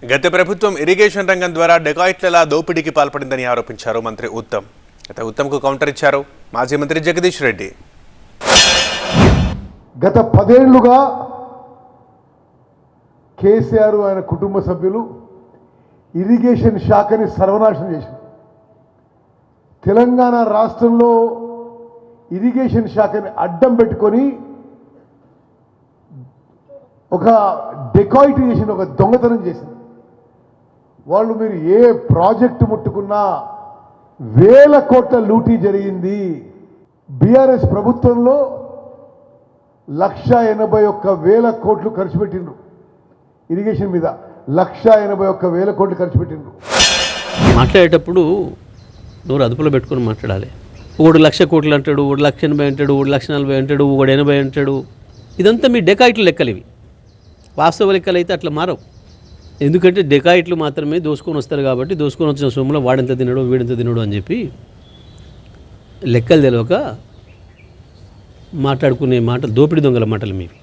గత ప్రభుత్వం ఇరిగేషన్ రంగం ద్వారా డెకాయిట్ల దోపిడీకి పాల్పడిందని ఆరోపించారు మంత్రి ఉత్తమ్. ఉత్తమ్కు కౌంటర్ ఇచ్చారు మాజీ మంత్రి జగదీష్ రెడ్డి. గత 10 ఏళ్లుగా కేసీఆర్ ఆయన కుటుంబ సభ్యులు ఇరిగేషన్ శాఖని సర్వనాశనం చేశారు. తెలంగాణ రాష్ట్రంలో ఇరిగేషన్ శాఖని అడ్డం పెట్టుకొని ఒక డెకాయిట్ చేసిన, ఒక దొంగతనం చేసింది. వాళ్ళు మీరు ఏ ప్రాజెక్టు ముట్టుకున్నా వేల కోట్ల లూటీ జరిగింది. బీఆర్ఎస్ ప్రభుత్వంలో 1,81,000 కోట్లు ఖర్చు పెట్టిండ్రు ఇరిగేషన్ మీద. 1,81,000 కోట్లు ఖర్చు పెట్టిండ్రు. మాట్లాడేటప్పుడు నోరు అదుపులో పెట్టుకొని మాట్లాడాలి. 1,00,000 కోట్లు అంటాడు, 1,80,000 అంటాడు, 1,40,000 అంటాడు, 180 అంటాడు. ఇదంతా మీ డెకాయిట్లు లెక్కలు. ఇవి వాస్తవ లెక్కలు అయితే అట్లా మారవు. ఎందుకంటే డెకాయిట్లు మాత్రమే దోసుకొని వస్తారు కాబట్టి దోసుకొని వచ్చిన సొమ్ములో వాడెంత తినడు వీడెంత తినడు అని చెప్పి లెక్కలు తెలియక మాట్లాడుకునే మాటలు దోపిడీ దొంగల మాటలు మీవి.